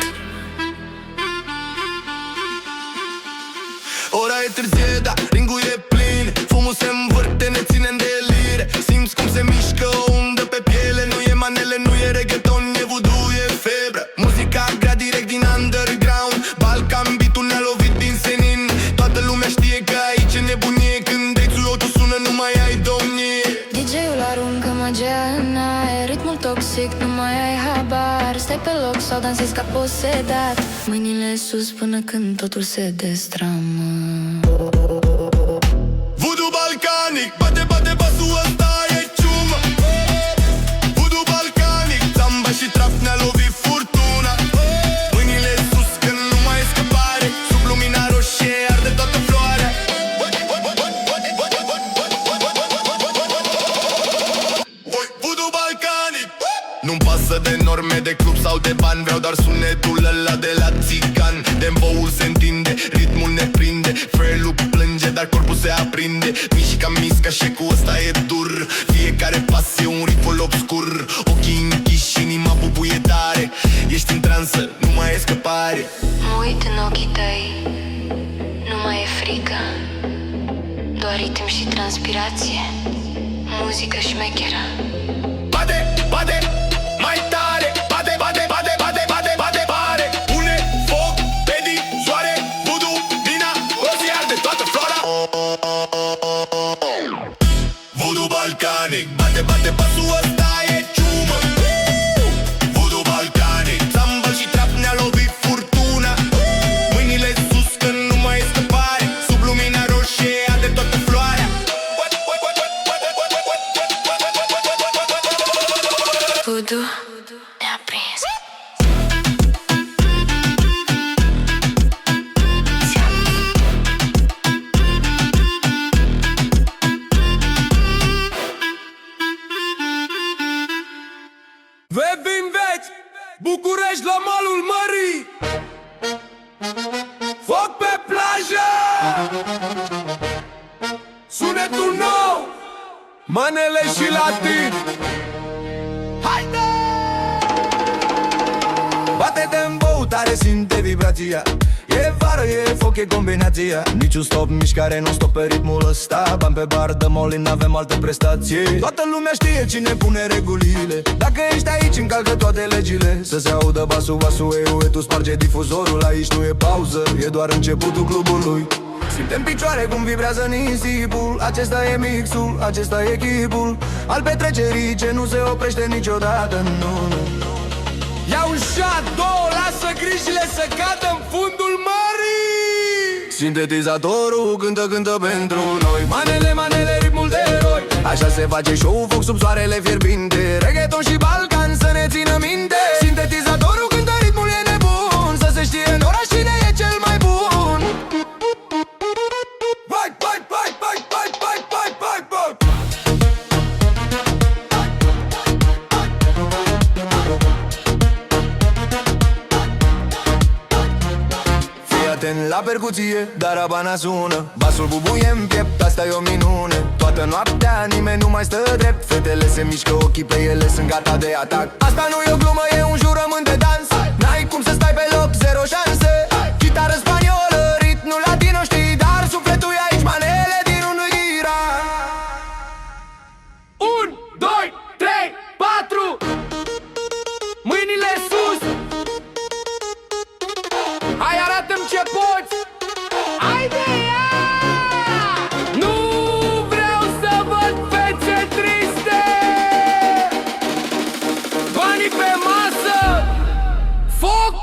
Ora e târzie, da, ringul e plin. Fumul se învârte, ne ținem de lire. Simți cum se mișcă o undă pe piele. Nu e manele, nu e reggaeton, e voodoo, e febră. Muzica grea direct din underground. Balcan beat-ul ne-a lovit din senin. Toată lumea știe că aici e nebunie. Când deițul tu sună, nu mai ai domnie. DJ-ul aruncă magia în aer, ritmul toxic, nu mai ai habar. Stai pe loc sau dansezi ca posedat, mâinile sus până când totul se destramă. Voodoo balcanic, bate, bate, basul ăsta e ciumă. Voodoo balcanic, samba și trap ne-a lovit furtuna. Mâinile sus că nu mai e scăpare, sub lumina roșie arde toată floarea. Voodoo balcanic. Nu-mi pasă de norme, de club sau de bani. Vreau doar sunetul ăla de la țigan. Demboul se întinde, ritmul ne prinde. Frelul plânge, dar corpul se aprinde. Mișca, misca și cu ăsta e dur. Fiecare pas e un rifle obscur. Ochii închiși, inima bubuie tare. Ești în transă, nu mai e scăpare. Mă uit în ochii tăi, nu mai e frică, doar ritm și transpirație, muzică șmecheră. Bate, bate, mai tare. Bate, bate, bate, bate, bate, bate, pare. Pune foc pe din soare. Voodoo, Dina, o zi arde toată flora. Voodoo balcanic, bate, bate, basul ăsta e ciumă. Voodoo balcanic, samba și trap ne-a lovit furtuna. Mâinile sus că nu mai e scăpare, sub lumina roșie arde toată floarea. Voodoo ne-a prins. Vebim veți, București la malul mării. Foc pe plajă. Sunetul nou, manele și latin. Haide! Bate-te în bău, tare simte vibrația. E vară, e foc, e combinația. Niciun stop, mișcare non-stop pe ritmul ăsta. Bani pe bar, dăm all-in, n-avem alte prestație. Toată lumea știe cine pune regulile. Dacă ești aici, încalcă toate legile. Să se audă basul, basul, eu, tu sparge difuzorul. Aici nu e pauză, e doar începutul clubului. Simtem picioare cum vibrează nisipul. Acesta e mixul, acesta e chipul al petrecerii ce nu se oprește niciodată, nu, nu. Ia un shot, două, lasă grijile să cadă în fundul mării. Sintetizatorul cântă, cântă pentru noi. Manele, manele, ritmul de eroi. Așa se face show, foc sub soarele fierbinte. Reggaeton și balcan să ne țină minte. la percuție, dar abana sună. Basul bubuie în piept, asta e o minune. Toată noaptea nimeni nu mai stă drept. Fetele se mișcă, ochii pe ele sunt gata de atac. Asta nu e o glumă, e un jurământ de dans. N-ai cum să stai pe loc, zero șanse. Chitară spaniolă, ritmul latino știi, dar sufletul e aici, manele din unui ghiran. 1, 2, 3, 4. Mâinile sus. Hai, arată-mi ce poți. Haide, ia! Nu vreau să văd fețe triste. Banii pe masă. Foc.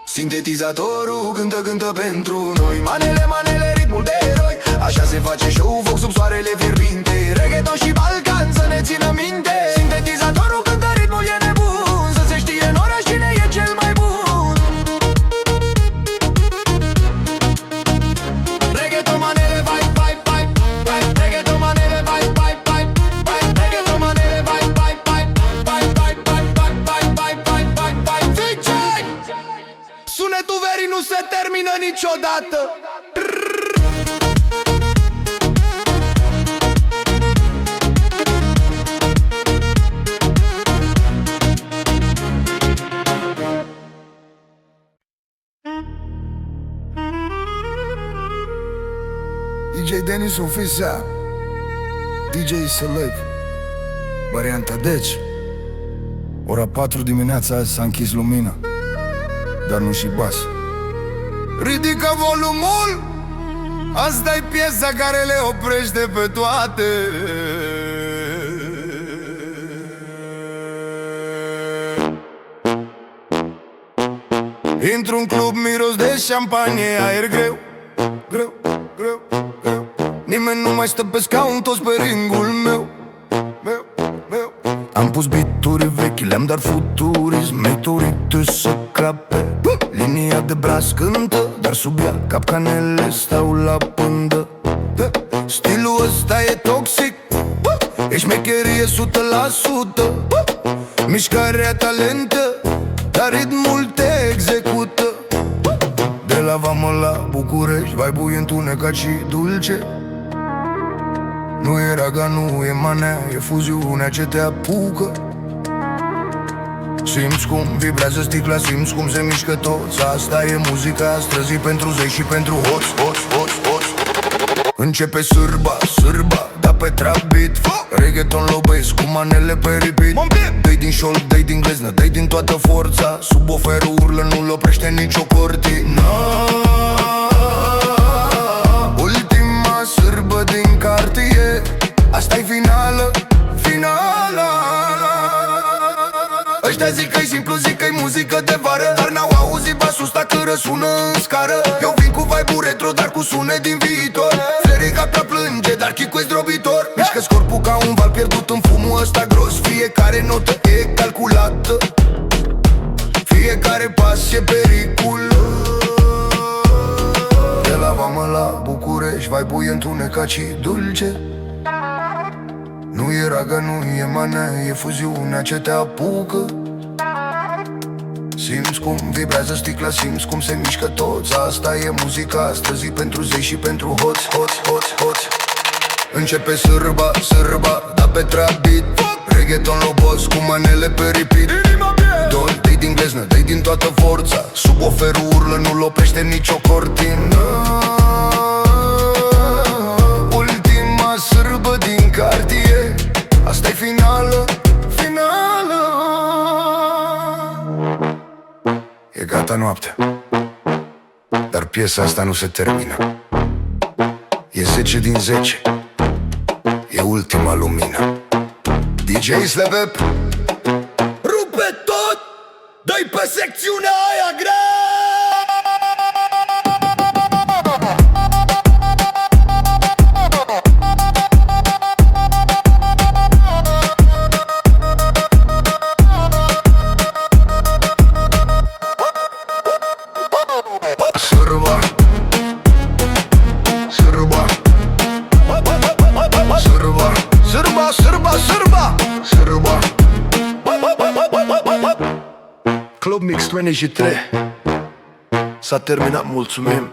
Sintetizatorul cântă pentru noi. Manele, manele, ritmul de eroi. Așa se face show, foc sub soarele fierbinte. Reggaeton și balcan să ne țină minte. Sintetizatorul cântă, ritmul e nebun. Să se știe în oraș cine e cel mai bun. Reggaeton, manele, vai, vai, vai, vai. Reggaeton, manele, vai, vai, vai, vai. Reggaeton, manele, vai, vai, vai, vai, vai, vai, vai, vai, vai, vai, vai, vai. DJ! Sunetul verii nu se termină niciodată. DJ Denis Ofisa, DJ Celeb, varianta deci. Ora 4 dimineața azi s-a închis lumina, dar nu și bas. Ridică volumul, asta-i piesa care le oprește pe toate. Intr-un club, miros de șampanie, aer greu, greu, greu, greu. Nimeni nu mai stă pe scaun, toți pe ringul meu, meu, meu. Am pus bituri vechi, le-am dat futurism, meteorite să crape. Linia de braț cântă, dar sub ea capcanele stau la pândă. Stilul ăsta e toxic, e șmecherie 100%. Mișcarea talentă, dar ritmul te execută. De la Vamă la București, vibe-ul e întunecat și dulce. Nu e raga, nu e manea, e fuziunea ce te apucă. Simți cum vibrează sticla, simți cum se mișcă toți. Asta e muzica străzii pentru zei și pentru hoți, hoți, hoți, hoți. Începe sârba, sârba, da pe trap beat. Reggaeton lobesc cu manele pe repeat. Dă-i din șold, dă-i din gleznă, dă-i din toată forța. Sub oferul urlă, nu-l oprește nicio cortină. Ultima sârbă din cartier, asta-i finală, finala. Ăștia zic că-i simplu, zic că-i muzică de vară, dar n-au auzit basul ăsta când răsună în scară. Eu vin cu vibe-ul retro, dar cu sunet din viitor. Flerica prea plânge, dar chicul-i zdrobitor. Mișcă-ți corpul ca un val pierdut în fumul ăsta gros. Fiecare notă e calculată, fiecare pas e periculos. De la Vamă la București, vibe-ul e întunecat și dulce. Nu e raga, nu e manea, e fuziunea ce te apucă. Simți cum vibrează sticla, simți cum se mișcă toți. Asta e muzica străzii pentru zei și pentru hoți, hoți, hoți, hoți. Începe sârba, sârba, da pe trap beat. Reggaeton lobos cu manele pe repeat. Dă-i din gleznă, dă-i din toată forța. Sub oferul urlă, nu-l oprește nicio cortină. Ultima sârbă din cartier, asta-i finală, finală. E gata noaptea, dar piesa asta nu se termină. E 10 din 10, e ultima lumină. DJ Slebep, rupe tot, dă-i pe secțiunea aia grea. Sârba, sârba, sârba, sârba, sârba, sârba, sârba. Club Mix 23. S-a terminat, mulțumim.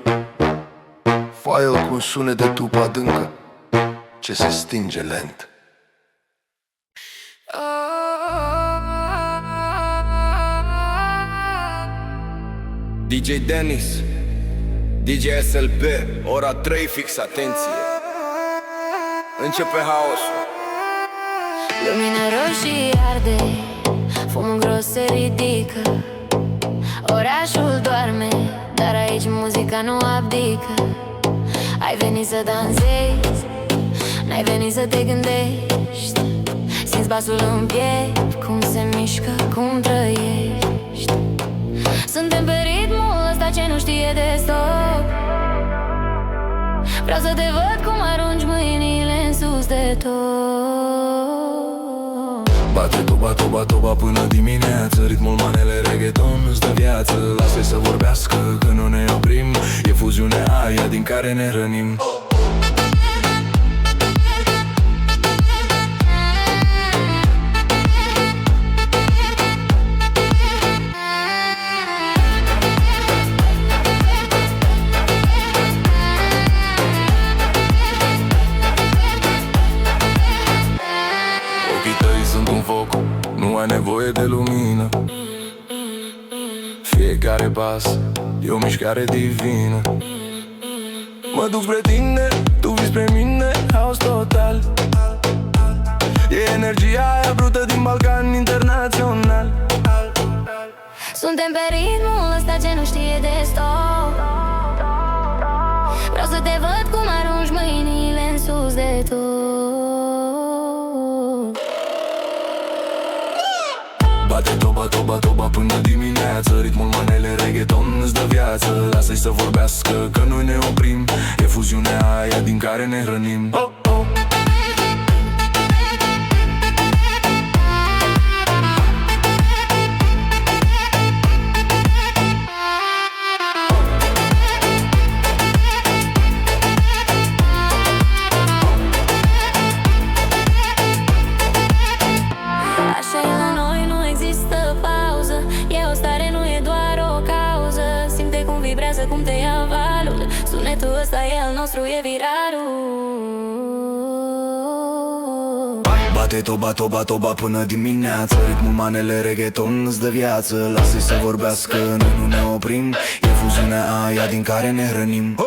File cu un sunet de tupă adâncă ce se stinge lent. DJ Dennis, DJ SLP, ora 3 fix, atenție. Începe haosul. Lumina roșie arde, fumul gros se ridică. Orașul doarme, dar aici muzica nu abdică. Ai venit să dansezi, n-ai venit să te gândești. Simți basul în piept, cum se mișcă, cum trăiești. Suntem pe ritmul ăsta ce nu știe de stop. Vreau să te văd cum arunci mâinile în sus de tot. Bate toba, toba, toba până dimineață. Ritmul manele reggaeton îți dă viață. Lasă-i să vorbească că nu ne oprim. E fuziunea aia din care ne rănim. Nu ai nevoie de lumină. Fiecare pas e o mișcare divină. Mă duc spre tine, tu vii spre mine. Haos total. E energia aia brută din Balcan internațional. Suntem pe ritmul ăsta ce nu știe de stop. Vreau să te văd cum arunci mâinile în sus de tot. Bate toba, toba, toba până dimineață. Ritmul manele reggaeton îți dă viață. Lasă-i să vorbească că noi ne oprim. E fuziunea aia din care ne hrănim. Oh, oh. Cum te ia valul, sunetul ăsta e al nostru, e viralul. Bate toba, toba, toba până dimineață. Ritmul manele reggaeton îți dă viață. Lasă-i să vorbească, noi nu ne oprim. E fuziunea aia din care ne hrănim.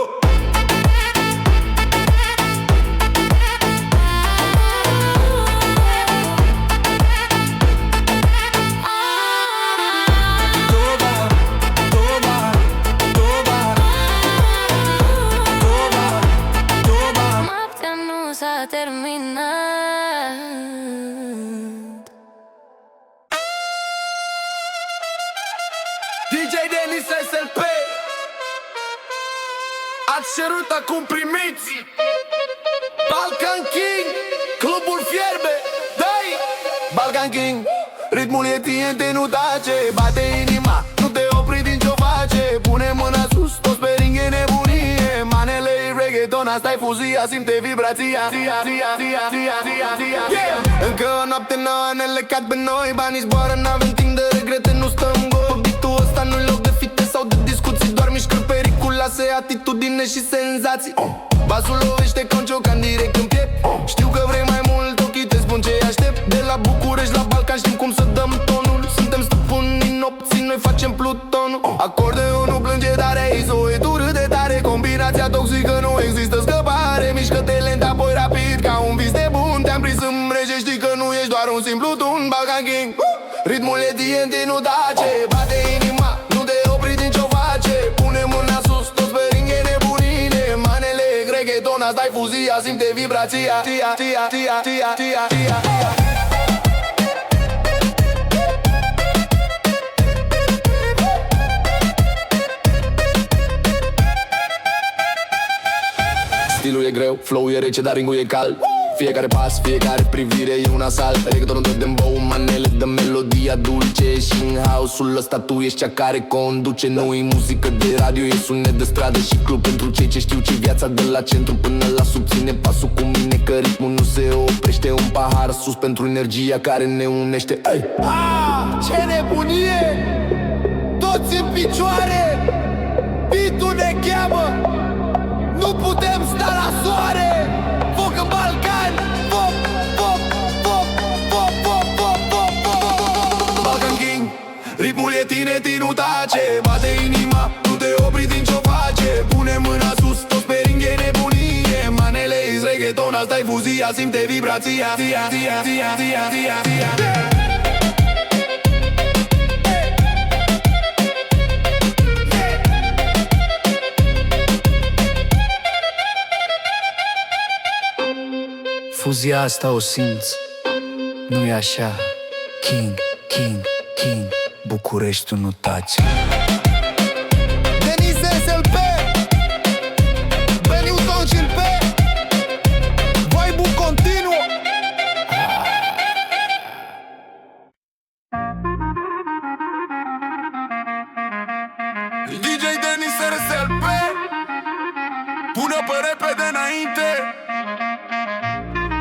DJ Dennis SLP, ați cerut, acum primiți. Balkan King, clubul fierbe, dai! Balkan King, ritmul e TNT, nu tace. Bate inima, nu te opri din ce-o face. Pune mâna sus, toți pe ring e nebunie. Manele e reggaeton, asta-i fuzia, simte vibrația. Încă o noapte nouă ne lecat pe noi. Banii zboară, n-avem timp de regrete, nu stăm gol. Beat-ul ăsta nu-i loc de fite sau de discuții, doar mișcări periculoase, atitudine și senzații. Basul lovește ca un ciocan direct în piept. Știu că vrei mai mult, ochii te spun ce aștept. De la București la Balcan știm cum să dăm tonul. Suntem stăpânii nopții, noi facem Plutonul. Acordeonul plânge tare, ISO e durât de tare. Combinația toxică, nu există scăpare. Mișcă-te lent, apoi rapid, ca un vis de bun. Te-am prins în mreje, știi că nu ești doar un simplu tun. Balkan King, ritmul e TNT, nu tace. Bate inima, nu te opri din ce-o face. Pune mâna sus, toți pe ring e nebunine. Manele reggaeton, asta-i fuzia, simte vibrația. Stilul e greu, flow e rece, dar ringul e cald. Fiecare pas, fiecare privire e un asalt. Reggaetonul dă dembow, manele dă melodia dulce. Și în house-ul ăsta tu ești cea care conduce. Nu-i muzică de radio, e sunet de stradă și club. Pentru cei ce știu ce viața de la centru până la sub. Ține pasul cu mine că ritmul nu se oprește. Un pahar sus pentru energia care ne unește. Ai! Ce nebunie! Toți în picioare! Beat-ul ne cheamă! Nu putem Ritmul e tine, nu tace. Bate inima, nu te opri din ce-o face. Pune mâna sus, toți pe ring e nebunie. Manele is reggaeton, asta-i fuzia, simte vibrația. Fuzia asta o simți, nu-i așa? King, King, King, Bucureștiul nu tace. Denis SLP, Benewton Cilpe, vibe-ul continuă. DJ Denis SLP, pune pe repede înainte.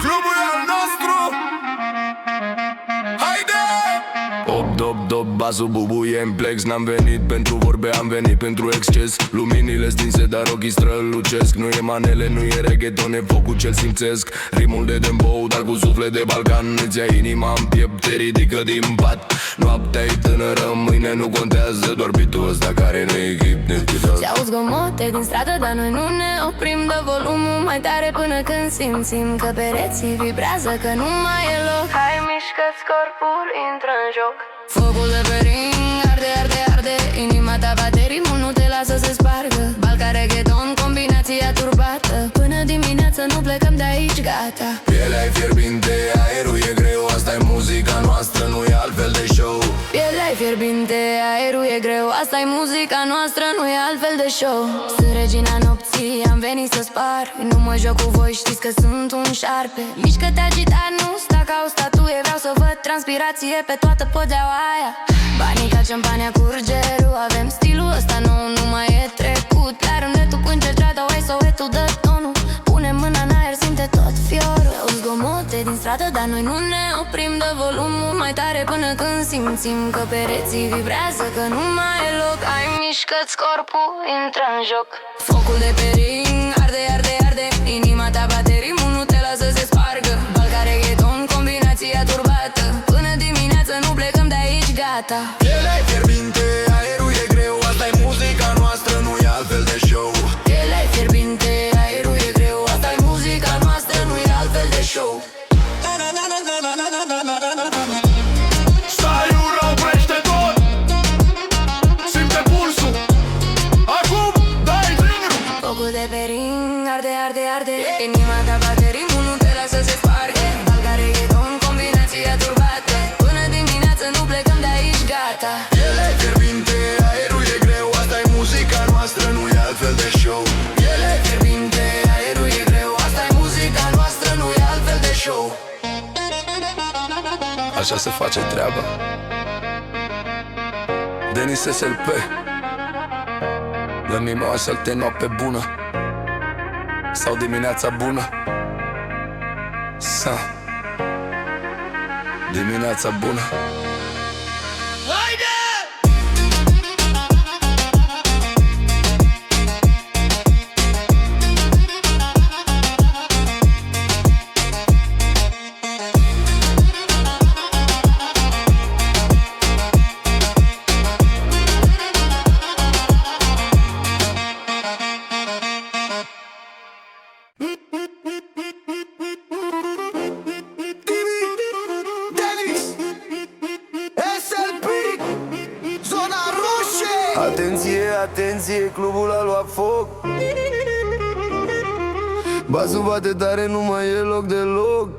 Clubul e al nostru. Haide! Dop, basul bubuie în plex. N-am venit pentru vorbe, am venit pentru exces. Luminile stinse, dar ochii strălucesc. Nu e manele, nu e reggaeton, e focul ce-l simțesc. Rimul de dembow, dar cu suflet de balcan. Îți ia inima în piept, te ridică din pat. Noaptea e tânără, mâine nu contează. Doar beat-ul ăsta care nu e hipnotizat. Se aud zgomote din stradă, dar noi nu ne oprim. Dă volumul mai tare până când simțim că pereții vibrează, că nu mai e loc. Hai, mișcă-ți corpul, intră în joc. Focul de pe ring arde, arde, arde. Inima ta bate, rimul nu te lasă să spargă. Balca reggaeton, combinația turbată. Până dimineață nu plecăm de aici, gata. Pielea-i fierbinte, aerul e greu. Asta-i muzica noastră, nu e altfel de show. Pielea-i fierbinte, aerul e greu. Asta-i muzica noastră, nu e altfel de show. Sunt regina nopții, am venit să spar. Nu mă joc cu voi, știți că sunt un șarpe. Mișcă-te agitat, nu sta ca o statuie. Vreau să văd transpirație pe toată podeaua aia. Banii ca campania curgerul. Avem stilul ăsta nou, nu mai e trecut. La rânetul când ce trada, oi Sowetul dă tonul. Pune mâna în aer, simte tot fiorul. Au zgomote din stradă, dar noi nu ne oprim. Dă volumul mai tare până când simțim că pereții vibrează, că nu mai e loc. Hai, mișcă-ți corpul, intră în joc. Focul de pe ring arde, arde, arde. Inima ta bate, rimul nu te lasă să spargă. Balca reggaeton, combinația turbată. Până dimineață nu plecăm de aici, gata. Pielea-i fierbinte, aerul e greu. Asta-i muzica noastră, nu e altfel de show. Pielea-i fierbinte, aerul e greu. Asta-i muzica noastră, nu e altfel de show. Stai, ură, oprește tot. Simte pulsul. Acum, dai drumul. Focul de pe ring arde, arde, arde. Inima ta bate, rimul nu te lasă să sparge. Balca reggaeton, combinația turbată. Până dimineață nu plecăm de aici, gata. Pielea-i fierbinte, aerul e greu. Asta-i muzica noastră, nu e altfel de show. Pielea-i fierbinte, aerul e greu. Asta-i muzica noastră, nu e altfel de show. Așa se face treaba. Denis SLP. Dă-mi mă să-te noapte bună sau dimineața bună. Sa dimineața bună. Atenție, atenție, clubul a luat foc. Basul bate tare, nu mai e loc deloc.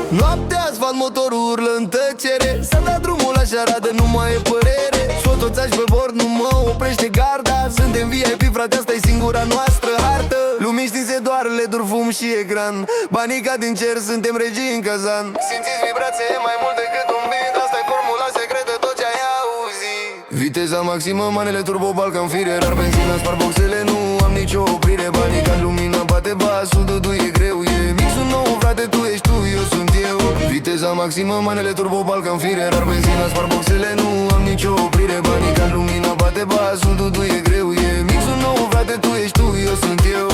Noaptea, asfalt, motorul urlă în tăcere. S-a dat drumul la șaradă, nu mai e părere. Sotoțași pe bord, nu mă oprește garda. Suntem VIP, frate, asta-i singura noastră hartă. Lumini stinse doar LED-uri, fum și ecran. Banii ca din cer, suntem regii în cazan. Simțiți vibrație mai mult decât un beat. Asta-i formula secretă, tot ce ai auzit. Viteza maximă, manele turbo, balcan fire. Rar benzina, spar boxele, nu am nicio oprire. Banii ca lumina, bate basul, dă e greu. E mixul nou, frate, tu ești tu, eu sunt eu. Viteza maximă, manele turbo, balcan fire. Rar benzina, spar boxele, nu am nicio oprire. Banii ca lumina, bate basul, dă e greu. E mixul nou, frate, tu ești tu, eu sunt eu.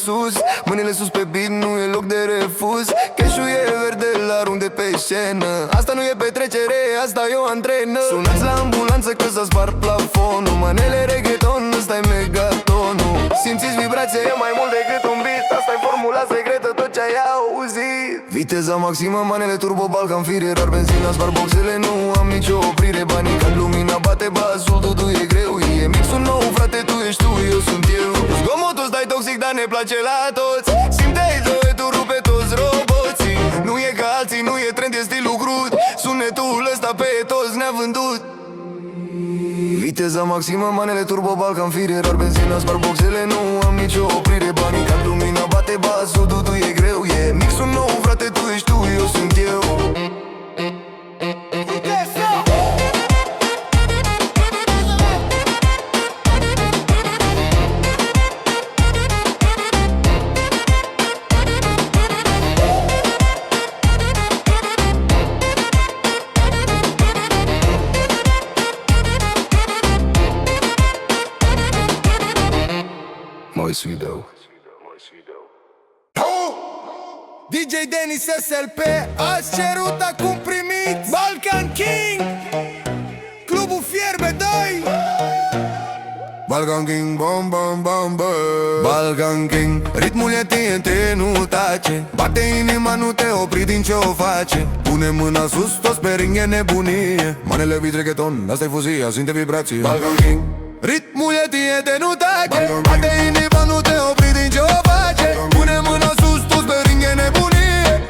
sus. Mâinile sus pe beat, nu e loc de refuz. Cash-ul e verde, la runde pe scenă. Asta nu e petrecere, asta e o antrenă. Sunați la ambulanță că s-a spart plafonul. Manele reggaeton, ăsta-i megatonul. Simțiți vibrația, e mai mult decât un beat. Asta-i formula secretă, tot ce ai auzit. Viteza maximă, manele turbo, Balkan Fire. Rar benzina, spar boxele, nu am nicio oprire. Banii ca lumina, bate basul, totul e greu. E mixul nou, frate, tu ești tu, eu sunt eu. Zgomotul stai toxic, dar ne place la toți. Simte-i zoetul, rupe toți roboții. Nu e ca alții, nu e trend, e stilul crud. Sunetul ăsta pe toți ne-a vândut. Viteza maximă, manele turbo, Balkan Fire. Rar benzina, spar boxele, nu am nicio oprire. Banii ca lumina, bate basul, totul e greu. E mixul nou, frate, tu ești tu, eu sunt eu. Mai sweet-o. DJ Dennis SLP, ați cerut, acum primiți. Balkan King, Clubul Fierbe, dai! Balkan King, bam, bam, bam, bam. Balkan King, ritmul e TNT, nu tace. Bate inima, nu te opri din ce o face. Pune mâna sus, toți pe ring, e nebunie. Manele beat reggaeton, asta-i fuzia, simte vibrație. Balkan King, ritmul e TNT, nu tace. Bate inima, nu te opri din ce o face. Pune mâna sus, toți pe ring, e nebunie.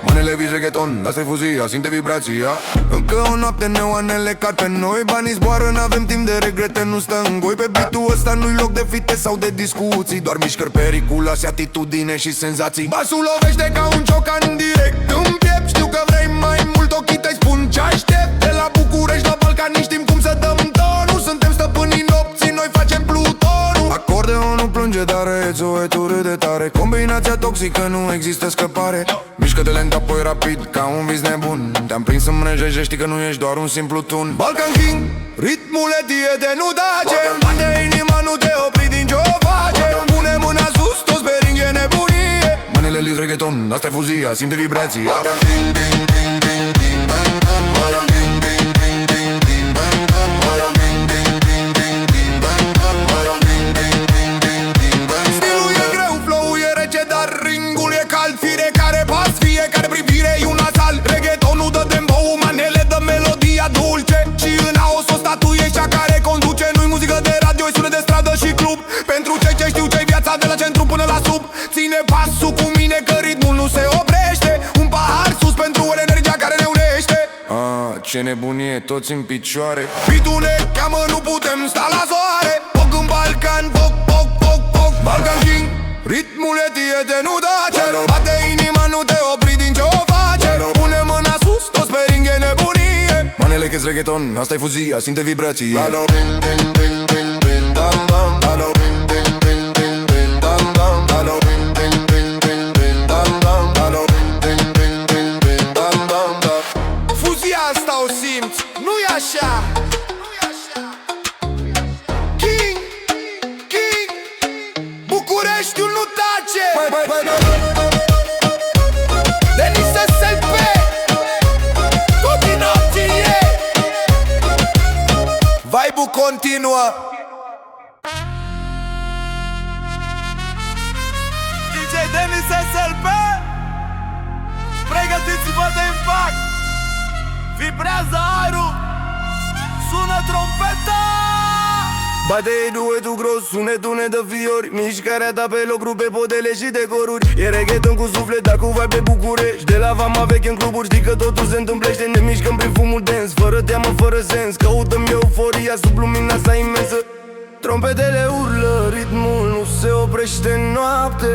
Manele beat reggaeton, asta-i fuzia, simte vibrația. Încă o noapte, neoanele cad pe noi. Banii zboară, n-avem timp de regrete, nu stă în goi. Pe beat-ul ăsta nu-i loc de fite sau de discuții. Doar mișcări periculoase, atitudine și senzații. Basul lovește ca un ciocan în direct în piept. Știu că vrei mai mult, ochii tăi spun ce aștept. De la București la Balcani știm cum să dăm tonul. Suntem stăpânii nopții, noi facem Plutonul. Acordeonul plânge, dar zoetul râde tare. Combinația toxică, nu există scăpare. Mișcă-te lent, apoi rapid, ca un vis nebun. Te-am prins în mrejeje, știi că nu ești doar un simplu tun. Balkan King, ritmul e de nu tace. Bate inima, nu te opri din ce o face. Pune mâna sus, toți pe ring, e nebunie. Manele lit reggaeton, asta-i fuzia, simte vibrația. Stilul e greu, flow-ul e rece, dar ringul e cald. Fiecare pas, fiecare privire e un asal. Reggaetonul dă dembow, manele dă melodia dulce. Și în aos o statuie cea care conduce. Nu-i muzică de radio, e sunet de stradă și club. Pentru cei ce știu ce-i viața de la centru până la sub. Ține pasul cu mine că ritmul nu se oprește. Un pahar sus pentru energia care ne unește. Ce nebunie, toți în picioare. Beat-ul ne cheamă, nu putem sta la soare. Foc în Balcan, foc, foc, foc, foc. Balkan King, ritmul e de nu tace. Bate inima, nu te opri din ce o face. Pune mâna sus, toți pe ring, e nebunie. Manele că-s reggaeton, asta-i fuzia, simte vibrații. Fuzia asta o simți, nu-i așa? King, King, Bucureștiul nu tace. Dennis SLP, tot din opție. Vibe-ul continuă. DJ Dennis SLP, pregătiți-vă de impact. Vibrează aerul, sună trompeta. Bate duetul gros, sunetul ne dă fiori. Mișcarea ta pe loc, rupe podele și decoruri. E reggaeton cu suflet, dar cu vibe pe București. De la Vama veche în cluburi, știi că totul se întâmplește. Ne mișcăm prin fumul dens, fără teamă, fără sens. Căutăm euforia sub lumina sa imensă. Trompetele urlă, ritmul nu se oprește în noapte.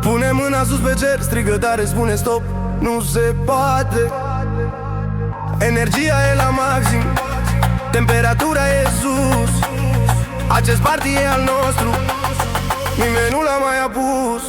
Pune mâna sus pe cer, strigă tare, spune stop, nu se poate. Energia e la maxim, temperatura e sus. Acest party e al nostru, nimeni nu l-a mai apus.